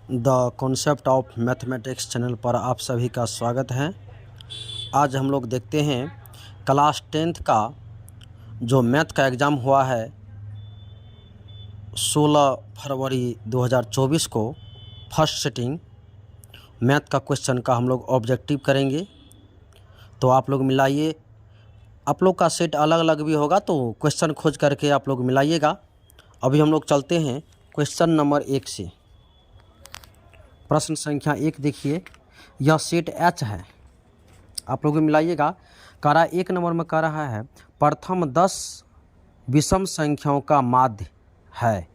The concept of mathematics channel पर आप सभी का स्वागत है। आज हम लोग देखते हैं क्लास 10th का जो मैथ का एग्ज़ाम हुआ है 16 फरवरी 2024 को फर्स्ट सिटिंग मैथ का क्वेश्चन का हम लोग ऑब्जेक्टिव करेंगे। तो आप लोग मिलाइए, आप लोग का सेट अलग अलग भी होगा तो क्वेश्चन खोज करके आप लोग मिलाइएगा। अभी हम लोग चलते हैं क्वेश्चन नंबर 1 से। प्रश्न संख्या 1 देखिए, यह सेट एच है, आप लोग मिलाइएगा। कह रहा 1 नंबर में कह रहा है प्रथम 10 विषम संख्याओं का माध्य है,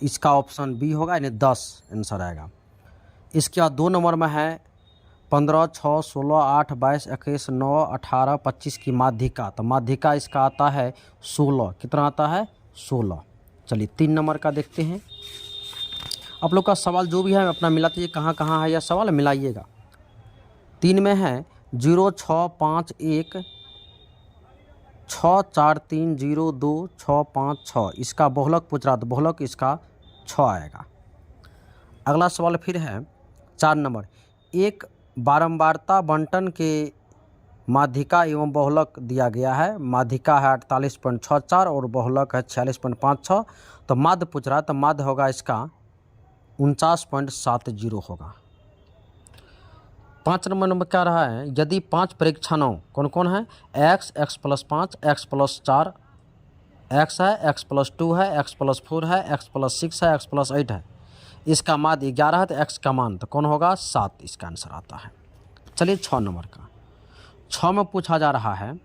इसका ऑप्शन बी होगा, यानी 10 आंसर आएगा। इसके बाद 2 नंबर में है 15, 6, 16, 8, 22, 21, 9, 18, 25 की माध्यिका, तो माध्यिका इसका आता है 16। कितना आता है? 16। चलिए 3 नंबर का देखते हैं। आप लोग का सवाल जो भी है अपना मिलाते हैं, कहाँ कहाँ है यह सवाल मिलाइएगा। 3 में है 0, 6, 5, 1, 6, 4, 3, 0, 2, 6, 5, 6, इसका बहुलक पूछ रहा, तो बहुलक इसका 6 आएगा। अगला सवाल फिर है 4 नंबर, एक बारंबारता बंटन के माध्यिका एवं बहुलक दिया गया है। माध्यिका है 48.64 और बहुलक है 46.56। तो माध्य पूछ रहा है, तो माध्य होगा इसका 49.70 होगा। 5 नंबर में क्या रहा है, यदि 5 परीक्षणों कौन कौन है, x, x + 5, x + 4, x है, x + 2 है, x + 4 है, x + 6 है, x + 8 है, इसका माध्य 11 है, तो x का मान तो कौन होगा 7, इसका आंसर आता है। चलिए 6 नंबर का। 6 में पूछा जा रहा है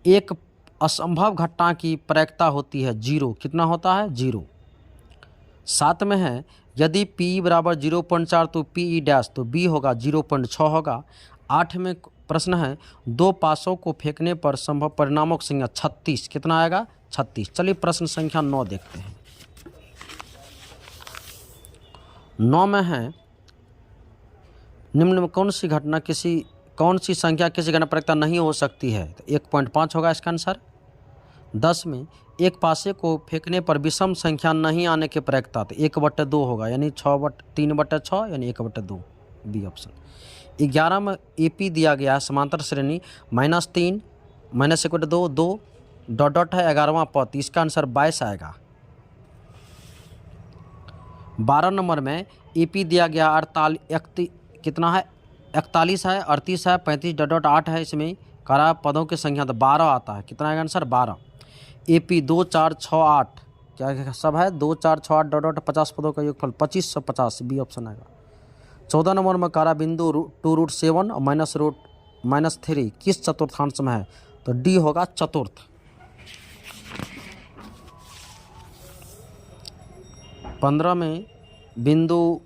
एक असंभव घटना की प्रायिकता होती है 0, कितना होता है 0। 7 में है यदि p बराबर 0.4 तो p डैश, तो b होगा 0.6 होगा। 8 में प्रश्न है 2 पासों को फेंकने पर संभव परिणामों की संख्या 36, कितना आएगा 36। चलिए प्रश्न संख्या 9 देखते हैं। 9 में है निम्न में कौन सी घटना कौन सी संख्या किसी घटना प्रायिकता नहीं हो सकती है, तो 1.5 होगा इसका आंसर। 10 में एक पासे को फेंकने पर विषम संख्या नहीं आने की प्रायिकता, तो 1/2 होगा, यानी 3/6 यानी 1/2, बी ऑप्शन। 11 में AP दिया गया है समांतर श्रेणी -3 -1/2 2 डॉट डॉट है 11वां पद, इसका आंसर 22 आएगा। 12 नंबर में AP दिया गया 48 कितना है 41 है, 38 है, 35 डॉट डॉट 8 है, इसमें करा पदों की संख्या तो 12 आता है, कितना आएगा आंसर 12। AP 2, 4, 6, 8 क्या सब है 2, 4, 6, 8 डॉट डॉट 50 पदों का योगफल 2550, बी ऑप्शन आएगा। 14 नंबर में कारा बिंदु 2√7 और -3 किस चतुर्थांश में है, तो डी होगा चतुर्थ। 15 में बिंदु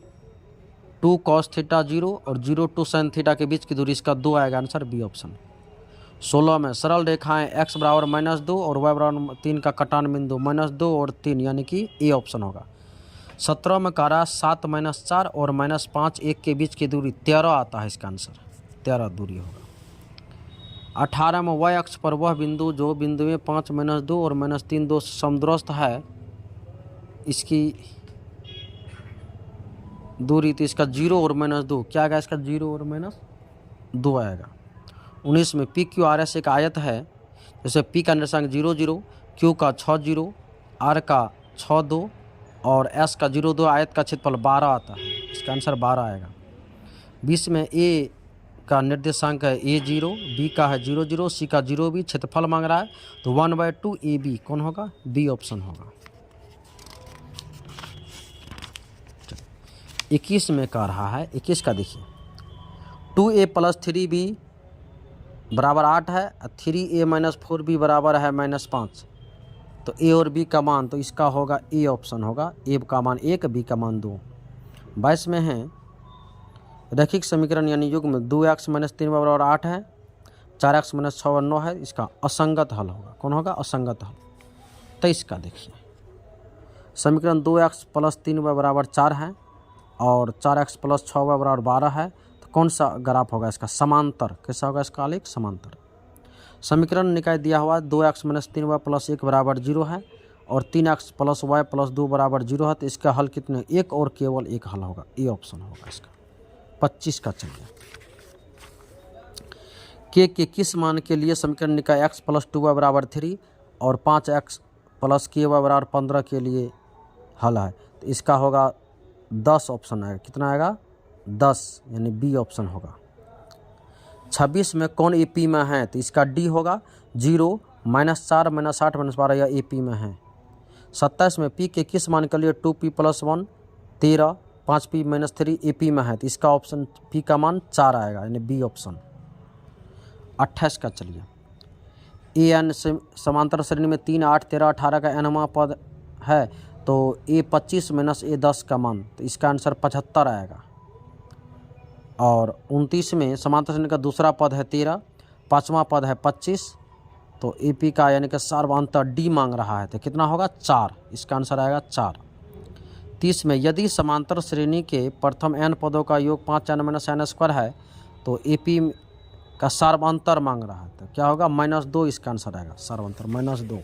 2 cos थीटा 0 और 0 2 sin थीटा के बीच की दूरी, इसका 2 आएगा आंसर, बी ऑप्शन। 16 में सरल रेखाएं x बराबर -2 और y बराबर 3 का कटान बिंदु -2 और 3, यानी कि ए ऑप्शन होगा। 17 में कारा 7 - 4 और -5 1 के बीच की दूरी 13 आता है, इसका आंसर 13 दूरी होगा। 18 में y अक्ष पर वह बिंदु जो बिंदु में 5 - 2 और -3 2 समदूरस्थ है, इसकी दूरी, तो इसका 0 और -2 क्या आएगा, इसका 0 और -2 आएगा। 19 में PQRS एक आयत है, जैसे P का निर्देशांक 0 0, Q का 6 0, R का 6 2 और S का 0 2, आयत का क्षेत्रफल 12 आता है, इसका आंसर 12 आएगा। 20 में A का निर्देशांक है A0, B का है 0 0, C का 0 B, क्षेत्रफल मांग रहा है, तो 1/2 AB कौन होगा, B ऑप्शन होगा। 21 में कह रहा है, 21 का देखिए 2A + 3B बराबर 8 है, 3A - 4B बराबर है -5, तो A और B का मान, तो इसका होगा ए ऑप्शन होगा, A का मान 1, B का मान 2। 22 में है रैखिक समीकरण यानी युग्म 2x - 3 बराबर 8 है, 4x - 6 9 है, इसका असंगत हल होगा, कौन होगा असंगत हल। 23 का देखिए समीकरण 2x + 3y बराबर 4 है और 4x + 6y बराबर 12 है, तो कौन सा ग्राफ होगा इसका समांतर, कैसा होगा इसका आलेख समांतर। समीकरण निकाय दिया हुआ 2x - 3y + 1 बराबर 0 है और 3x प्लस वाई प्लस 2 बराबर 0 है, तो इसका हल कितने, एक और केवल एक हल होगा, ए ऑप्शन होगा इसका 25 का। चलिए के किस मान के लिए समीकरण निकाय x प्लस 2y बराबर 3 और 5x प्लस के वाई बराबर 15 के लिए हल है, तो इसका होगा 10 ऑप्शन आएगा, कितना आएगा 10, यानी बी ऑप्शन होगा। 26 में कौन एपी में है, तो इसका डी होगा 0, -4 -8 -12 यह एपी में है। 27 में पी के किस मान के लिए 2p + 1 13 5p - 3 एपी में है, तो इसका ऑप्शन पी का मान 4 आएगा, यानी बी ऑप्शन। 28 का चलिए ए एन समांतर श्रेणी में 3 8 13 18 का एनवा पद है, तो ए 25 - ए 10 का मान, तो इसका आंसर 75 आएगा। और 29 में समांतर श्रेणी का दूसरा पद है 13, पाँचवां पद है 25, तो एपी का यानी कि सर्वांतर डी मांग रहा है, तो कितना होगा 4, इसका आंसर आएगा 4। 30 में यदि समांतर श्रेणी के प्रथम n पदों का योग 5n - n² है, तो एपी का सर्वांतर मांग रहा है, तो क्या होगा -2, इसका आंसर आएगा सर्वांतर -2।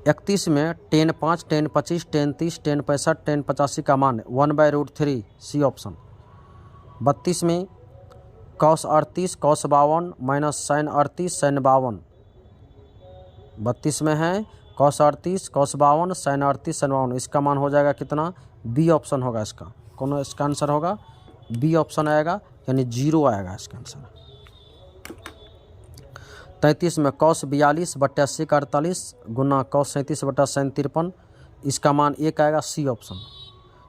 31 में 10 5 10 25 10 30 10 65 10 85 का मान 1/√3, सी ऑप्शन। 32 में cos 38 cos 52 - sin 38 sin 52, 32 में है cos 38 cos 52 sin 38 sin 52, इसका मान हो जाएगा कितना, बी ऑप्शन होगा इसका, कौन इसका आंसर होगा, बी ऑप्शन आएगा, यानी 0 आएगा इसका आंसर। 33 में cos 42 / sec 48 गुना cos 37 / sin 53, इसका मान 1 आएगा, सी ऑप्शन।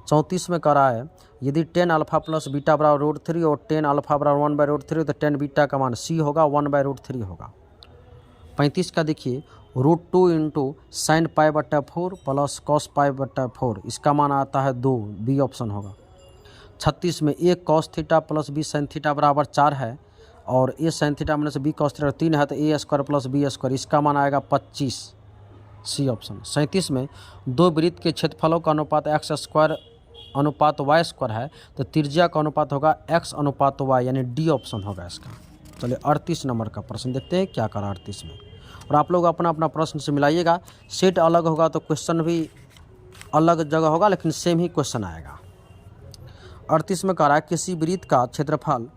34 में कह रहा है यदि 10 अल्फा प्लस बीटा बराबर √3 और 10 अल्फा बराबर 1/√3, तो 10 बीटा का मान सी होगा 1/√3 होगा। 35 का देखिए √2 × sin π/4 प्लस cos π/4, इसका मान आता है 2, बी ऑप्शन होगा। 36 में a cos theta plus b sin theta बराबर 4 है, और a sin theta minus b cos theta 3 है, तो a² प्लस b², इसका मान आएगा 25, सी ऑप्शन। 37 में दो वृत्त के क्षेत्रफलों का अनुपात x² अनुपात y² है, तो त्रिज्या का अनुपात होगा x अनुपात y, यानी डी ऑप्शन होगा इसका। चलिए 38 नंबर का प्रश्न देखते हैं क्या करा 38 में, और आप लोग अपना अपना प्रश्न से मिलाइएगा, सेट अलग होगा तो क्वेश्चन भी अलग जगह होगा, लेकिन सेम ही क्वेश्चन आएगा। 38 में कह रहा है किसी वृत्त का क्षेत्रफल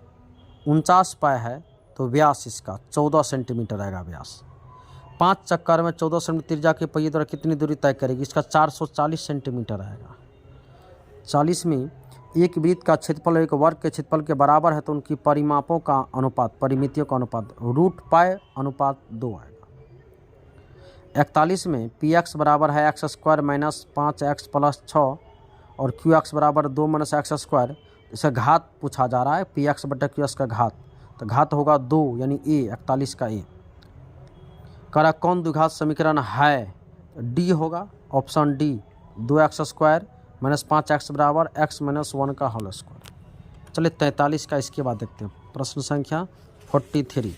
49 पाई है, तो व्यास इसका 14 सेंटीमीटर आएगा व्यास। 5 चक्कर में 14 सेंटीमीटर त्रिज्या के पहिए द्वारा कितनी दूरी तय करेगी, इसका 440 सेंटीमीटर आएगा। 40 में एक वृत्त का क्षेत्रफल एक वर्ग के क्षेत्रफल के बराबर है, तो उनकी परिमापों का अनुपात, परिमितियों का अनुपात √π/2 आएगा। 41 में px बराबर है x² - 5x + 6 और qx बराबर 2 - x², इसे घात पूछा जा रहा है, px/qx का घात, तो घात होगा 2, यानी ए 41 का ए। कह रहा कौन द्विघात समीकरण है, डी होगा ऑप्शन डी, 2x² - 5x बराबर x - 1 का होल स्क्वायर। चलिए 43 का इसके बाद देखते हैं, प्रश्न संख्या 43।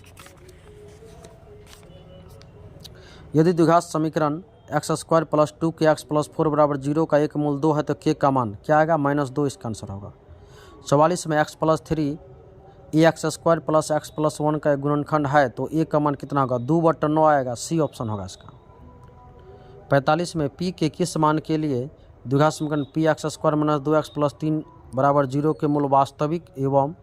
यदि द्विघात समीकरण x² + 2kx + 4 बराबर 0 का एक मूल 2 है, तो k का मान क्या आएगा, -2, इसका आंसर होगा। 44 में x + 3 ax² + x + 1 का एक गुणनखंड है, तो a का मान कितना होगा, 2/9 आएगा, सी ऑप्शन होगा इसका। 45 में p के किस मान के लिए द्विघात समीकरण px² - 2x + 3 बराबर 0 के मूल वास्तविक एवं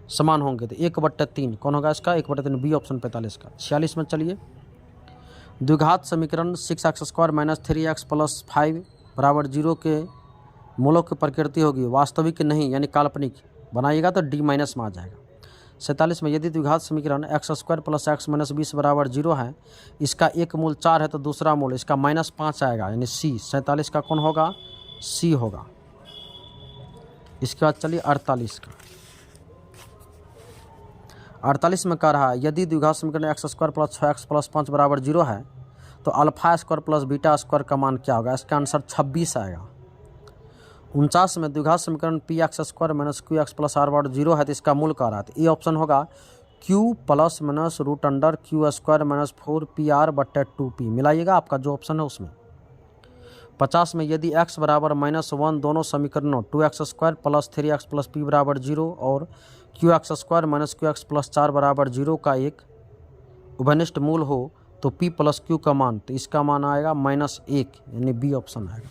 समान होंगे, तो 1/3 कौन होगा इसका, 1/3, बी ऑप्शन 45 का। 46 में चलिए द्विघात समीकरण 6x² - 3x + 5 बराबर 0 के मूलों की प्रकृति होगी वास्तविक नहीं, यानी काल्पनिक, बनाइएगा तो डी माइनस में आ जाएगा। 47 में यदि द्विघात समीकरण x² + x - 20 बराबर 0 है, इसका एक मूल 4 है, तो दूसरा मूल इसका -5 आएगा, यानी सी। 47 का कौन होगा, सी होगा। इसके बाद चलिए 48 का। 48 में कह रहा है यदि द्विघात समीकरण x² + 6x + 5 बराबर 0 है, तो α² + β² का मान क्या होगा, इसका आंसर 26 आएगा। 49 में द्विघात समीकरण px² - qx + r बराबर 0 है, तो इसका मूल कह रहा है, तो ए ऑप्शन होगा q + -√q² - 4pr/2p, मिलाइएगा आपका जो ऑप्शन है उसमें। 50 में यदि x बराबर -1 दोनों समीकरणों 2x² + 3x + p बराबर 0 और qx² - qx + 4 बराबर 0 का एक उभयनिष्ठ मूल हो, तो P प्लस क्यू का मान, तो इसका मान आएगा -1 यानी बी ऑप्शन आएगा।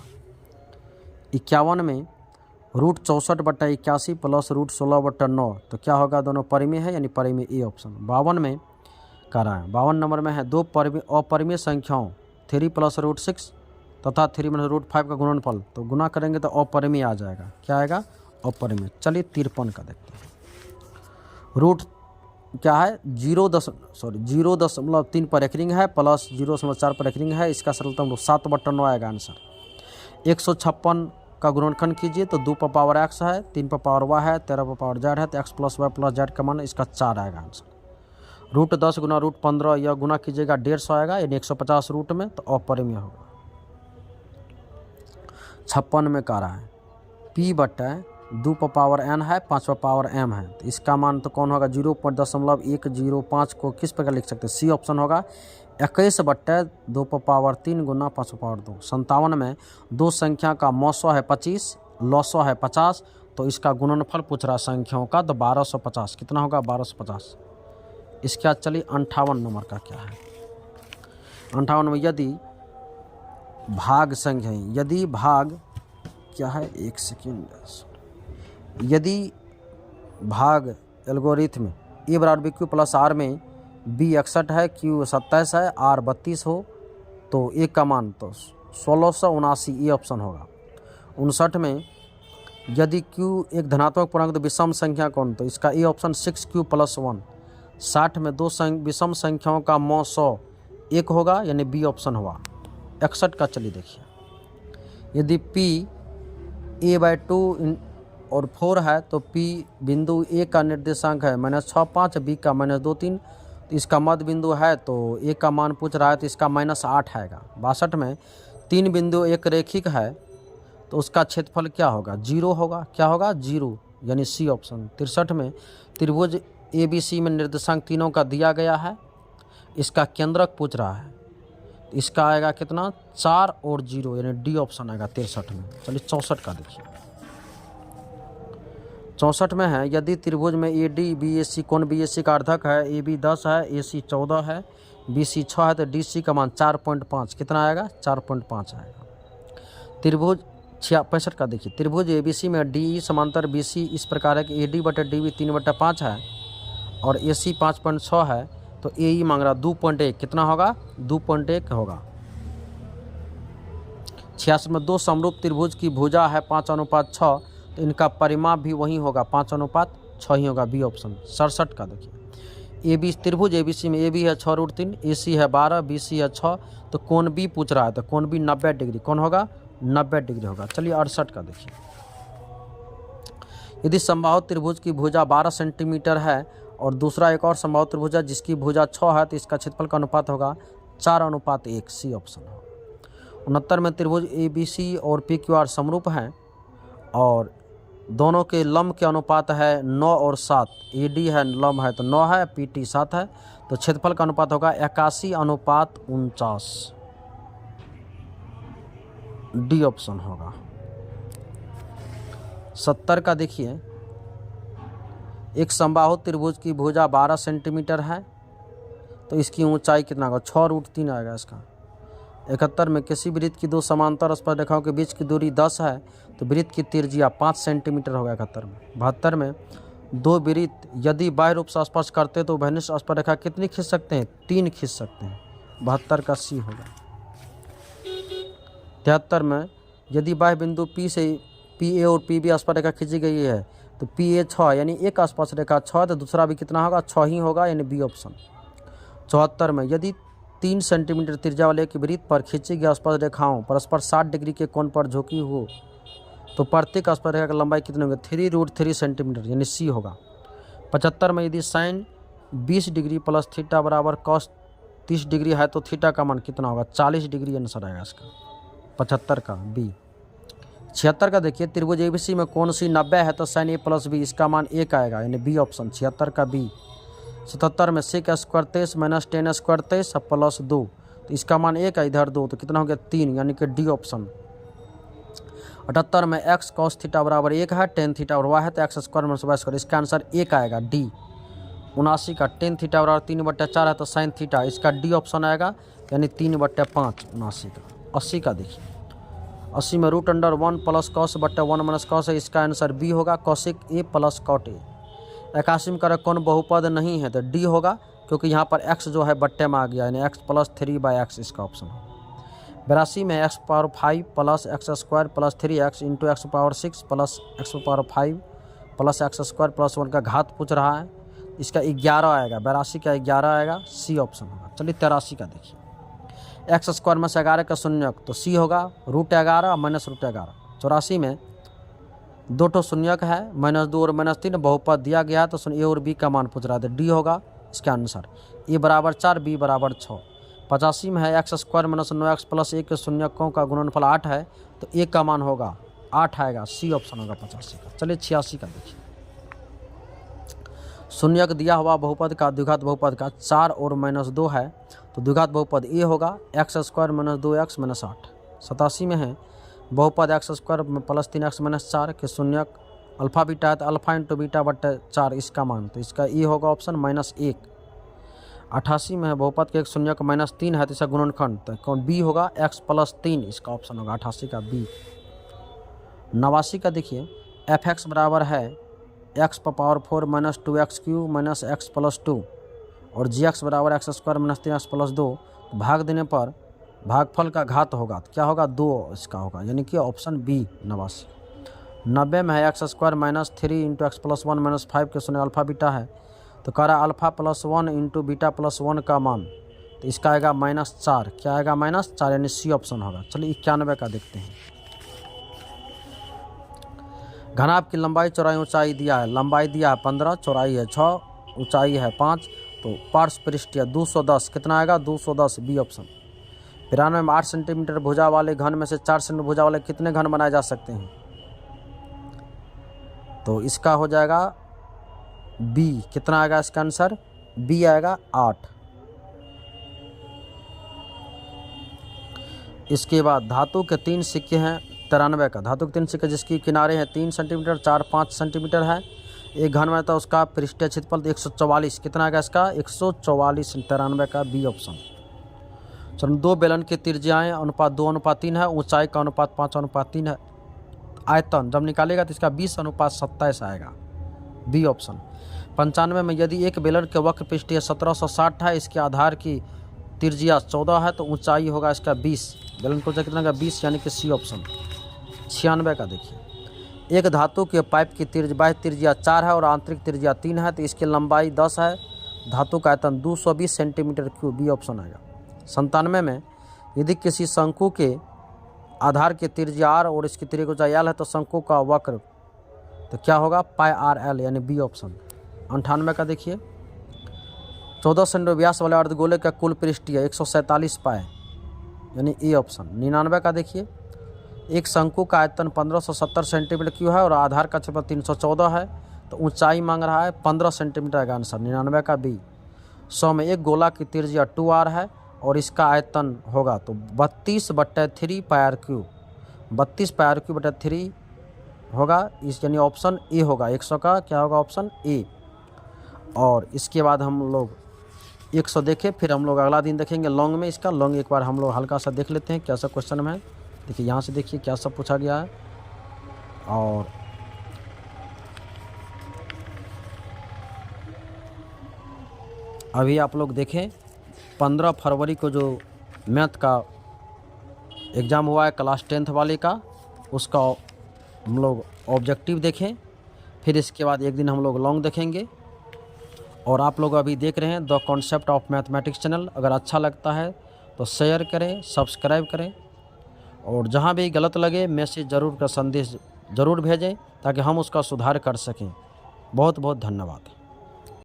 51 में √64/81 प्लस √16/9, तो क्या होगा, दोनों परिमेय है यानी परिमेय ए ऑप्शन। 52 में कह रहा है, 52 नंबर में है दो अपरिमेय संख्याओं 3 प्लस √6 तथा 3 माइनस √5 का गुणनफल, तो गुना करेंगे तो अपरिमेय आ जाएगा। क्या आएगा, अपरिमेय। चलिए 53 का देखते हैं। रूट क्या है, 0.3 पर एक रिंग है प्लस 0.4 पर एक रिंग है, इसका सरलतम 7/9 आएगा आंसर। 156 का गुणनखंड कीजिए तो 2 पर पावर x है, 3 पर पावर y है, 13 पर पावर z है, तो x plus y plus z का मान इसका 4 आएगा आंसर। √10 गुना √15 यह गुना कीजिएगा 150 आएगा यानी 150 रूट में, तो अपरिमेय होगा। 56 में कह रहा है p/2 पर पावर n है, 5 पर पावर m है, तो इसका मान तो कौन होगा, 0.105 को किस प्रकार लिख सकते हैं, सी ऑप्शन होगा। 21/2 पर पावर 3 गुना 5 पर पावर 2। 57 में दो संख्या का मौसो है 25, लौसो है 50, तो इसका गुणनफल पूछ रहा है संख्याओं का, तो 1250 कितना होगा, 1250। इसके बाद चलिए 58 नंबर का क्या है। 58 में यदि भाग संख्या, यदि भाग क्या है, एक सेकेंड, यदि भाग एल्गोरिथम ए बराबर बी क्यू प्लस आर में बी 61 है, क्यू 27 है, आर 32 हो, तो ए का मान तो 1679 ये ऑप्शन होगा। 59 में यदि क्यू एक धनात्मक पूर्णांक तो विषम संख्या कौन, तो इसका ए ऑप्शन 6q + 1। 60 में दो विषम संख्याओं का मौ 100 एक होगा यानी बी ऑप्शन हुआ। 61 का चलिए देखिए, यदि p a/2 और 4 है तो p बिंदु a का निर्देशांक है -6,5, b का -2,3, तो इसका मध्य बिंदु है, तो a का मान पूछ रहा है तो इसका -8 आएगा। 62 में 3 बिंदु एक रेखिक है तो उसका क्षेत्रफल क्या होगा, 0 होगा। क्या होगा, 0 यानी सी ऑप्शन। 63 में त्रिभुज ABC में निर्देशांक तीनों का दिया गया है, इसका केंद्रक पूछ रहा है, इसका आएगा कितना, 4 और 0 यानी डी ऑप्शन आएगा 63 में। चलिए 64 का देखिए। 64 में है यदि त्रिभुज में AD BAC कोण BAC का अर्धक है, AB 10 है, AC 14 है, BC 6 है, तो DC का मान 4.5 कितना आएगा, 4.5 आएगा। त्रिभुज 65 का देखिए, त्रिभुज ABC में DE समांतर BC इस प्रकार है कि AD/DB 3/5 है और AC 5.6 है, तो AE मांग रहा 2.1 कितना होगा, 2.1 होगा। 66 में दो समरूप त्रिभुज की भुजा है 5:6, तो इनका परिमाप भी वही होगा 5:6 ही होगा, बी ऑप्शन। 67 का देखिए, AB त्रिभुज ABC में AB है 6√3, AC है 12, BC है 6, तो कोण B पूछ रहा है, तो कोण B 90 डिग्री, कौन होगा, 90 डिग्री होगा। चलिए 68 का देखिए, यदि समबाहु त्रिभुज की भुजा 12 सेंटीमीटर है और दूसरा एक और समबाहु त्रिभुज है जिसकी भुजा 6 है, तो इसका क्षेत्रफल का अनुपात होगा 4:1, सी ऑप्शन होगा। 69 में त्रिभुज ABC और PQR समरूप हैं और दोनों के लंब के अनुपात है 9 और 7, AD है लंब है तो 9 है, PT 7 है, तो क्षेत्रफल का अनुपात होगा 81:49, डी ऑप्शन होगा। 70 का देखिए, एक समबाहु त्रिभुज की भुजा 12 सेंटीमीटर है तो इसकी ऊंचाई कितना होगा, 6√3 आएगा इसका। 71 में किसी वृत्त की दो समांतर स्पर्शरेखाओं के बीच की दूरी 10 है तो वृत्त की त्रिज्या 5 सेंटीमीटर होगा 71 में। 72 में दो वृत्त यदि बाह्य रूप से स्पर्श करते तो उभयनिष्ठ स्पर्शरेखा कितनी खींच सकते हैं, 3 खींच सकते हैं। 72 का सी होगा। 73 में यदि बाह्य बिंदु P से PA और PB स्पर्शरेखा खींची गई है तो PA 6 यानी एक स्पर्शरेखा 6 तो दूसरा भी कितना होगा, 6 ही होगा यानी बी ऑप्शन। 74 में यदि 3 सेंटीमीटर त्रिज्या वाले एक वृत्त पर खींची गई स्पर्शरेखाओं परस्पर 60 डिग्री के कोण पर झुकी हो तो प्रत्येक स्पर्शरेखा की लंबाई कितनी होगी, 3√3 सेंटीमीटर यानी सी होगा। 75 में यदि साइन 20 डिग्री प्लस थीटा बराबर कॉस 30 डिग्री है तो थीटा का मान कितना होगा, 40 डिग्री आंसर आएगा इसका। 75 का बी। 76 का देखिए, त्रिभुज ABC में कोण सी 90 है तो साइन A + B इसका मान 1 आएगा यानी बी ऑप्शन। 76 का बी। 77 में sec² 23 - tan² 23 + 2 तो इसका मान 1 है, इधर 2 तो कितना हो गया, 3 यानी कि डी ऑप्शन। 78 में x cos θ बराबर 1 है, tan θ और y है तो x² - y² इसका आंसर 1 आएगा, डी। 79 का टेन थीटा बराबर 3/4 है तो साइन थीटा, इसका डी ऑप्शन आएगा, यानी 3/5 79 का। 80 का देखिए, 80 में √1 प्लस कॉस बट्टा 1 माइनस कॉस है, इसका आंसर बी होगा, cosec a plus cot a. 81 में कह रहा कौन बहुपद नहीं है तो डी होगा, क्योंकि यहाँ पर x जो है बट्टे में आ गया, यानी x + 3/x इसका ऑप्शन है। 82 में x⁵ plus x² plus 3x into x⁴ plus x⁵ plus x² plus 1 का घात पूछ रहा है, इसका 11 आएगा, 82 का 11 आएगा, सी ऑप्शन होगा। चलिए 83 का देखिए, x² में से 11 का शून्यक तो सी होगा √11 माइनस √11। 84 में 2 ठो शून्यक है, -2 और -3 बहुपद दिया गया है, तो ए और बी का मान पूछ रहा है, तो डी होगा इसका आंसर, ए बराबर 4 बी बराबर 6। 85 में है x² - 9x प्लस 1 के शून्यकों का गुणनफल 8 है, तो ए का मान होगा 8 आएगा, सी ऑप्शन होगा 85 का। चलिए 86 का देखिए, शून्यक दिया हुआ बहुपद का द्विघात बहुपद का 4 और -2 है, तो द्विघात बहुपद ए होगा x² - 2x - 8। 87 में है बहुपद x² प्लस 3x - 4 के शून्यक अल्फा बीटा है, तो अल्फा इंटू बीटा बट्टे 4 इसका मान, तो इसका ई होगा ऑप्शन -1। 88 में है बहुपद के एक शून्यक -3 है, तो इसका गुणनखंड तो कौन बी होगा, x + 3 इसका ऑप्शन होगा 88 का बी। 89 का देखिए, f(x) बराबर है x⁴ - 2x³ - x + 2 और gx बराबर x² - 3x + 2, भाग देने पर भागफल का घात होगा, तो क्या होगा 2 इसका होगा, यानी कि ऑप्शन बी 89। 90 में है x² - 3 इंटू x + 1 - 5 के शून्य अल्फा बीटा है, तो कह रहा है अल्फा + 1 इंटू बीटा + 1 का मान, तो इसका आएगा -4, क्या आएगा -4, यानी सी ऑप्शन होगा। चलिए 91 का देखते हैं, घनाभ की लंबाई चौड़ाई ऊंचाई दिया है, लंबाई दिया है 15, चौड़ाई है 6, ऊंचाई है 5, तो पार्श्व पृष्ठीय 210 कितना आएगा 210, बी ऑप्शन। 92 में 8 सेंटीमीटर भुजा वाले घन में से 4 सेंटीमीटर भुजा वाले कितने घन बनाए जा सकते हैं, तो इसका हो जाएगा बी, कितना आएगा इसका आंसर, बी आएगा 8। इसके बाद धातु के 3 सिक्के हैं, 93 का, धातु के 3 सिक्के जिसकी किनारे हैं 3 सेंटीमीटर, 4-5 सेंटीमीटर है, एक घन में, तो उसका पृष्ठीय क्षेत्रफल 144, कितना आएगा इसका 144, 93 का बी ऑप्शन। चलो 2 बेलन की त्रिज्याएं अनुपात 2:3 है, ऊंचाई का अनुपात 5:3 है, आयतन जब निकालेगा तो इसका 20:27 आएगा, बी ऑप्शन। 95 में यदि एक बेलन के वक्र पृष्ठीय 1760 है, इसके आधार की त्रिज्या 14 है, तो ऊंचाई होगा इसका 20, बेलन को कितना का 20, यानी कि सी ऑप्शन। 96 का देखिए, एक धातु के पाइप की बाह्य त्रिज्या 4 है और आंतरिक त्रिज्या 3 है, तो इसकी लंबाई 10 है, धातु का आयतन 220 सेंटीमीटर क्यूब, बी ऑप्शन आएगा। 97 में यदि किसी शंकु के आधार की त्रिज्या r और इसकी त्रिज्या ऊंचाई l है, तो शंकु का वक्र तो क्या होगा πr_l, यानी बी ऑप्शन। 98 का देखिए, 14 सेंटीमीटर व्यास वाले अर्धगोले का कुल पृष्ठीय 147 पाए, यानी ए ऑप्शन। 99 का देखिए, एक शंकु का आयतन 1570 सेंटीमीटर क्यूब है और आधार का क्षेत्रफल 314 है, तो ऊंचाई मांग रहा है 15 सेंटीमीटर का आंसर, 99 का बी। 100 में एक गोला की त्रिज्या 2r है और इसका आयतन होगा तो 32/3 πr³ 32 πr³ होगा, इस यानी ऑप्शन ए होगा, 100 का क्या होगा ऑप्शन ए। और इसके बाद हम लोग 100 देखें, फिर हम लोग अगला दिन देखेंगे लॉन्ग में, इसका लॉन्ग एक बार हम लोग हल्का सा देख लेते हैं क्या सा क्वेश्चन में है। देखिए यहाँ से देखिए क्या सब पूछा गया है, और अभी आप लोग देखें 15 फरवरी को जो मैथ का एग्ज़ाम हुआ है क्लास 10th वाले का, उसका हम लोग ऑब्जेक्टिव देखें, फिर इसके बाद एक दिन हम लोग लॉन्ग देखेंगे। और आप लोग अभी देख रहे हैं the concept of mathematics channel, अगर अच्छा लगता है तो शेयर करें, सब्सक्राइब करें, और जहां भी गलत लगे मैसेज ज़रूर का संदेश ज़रूर भेजें ताकि हम उसका सुधार कर सकें। बहुत बहुत धन्यवाद।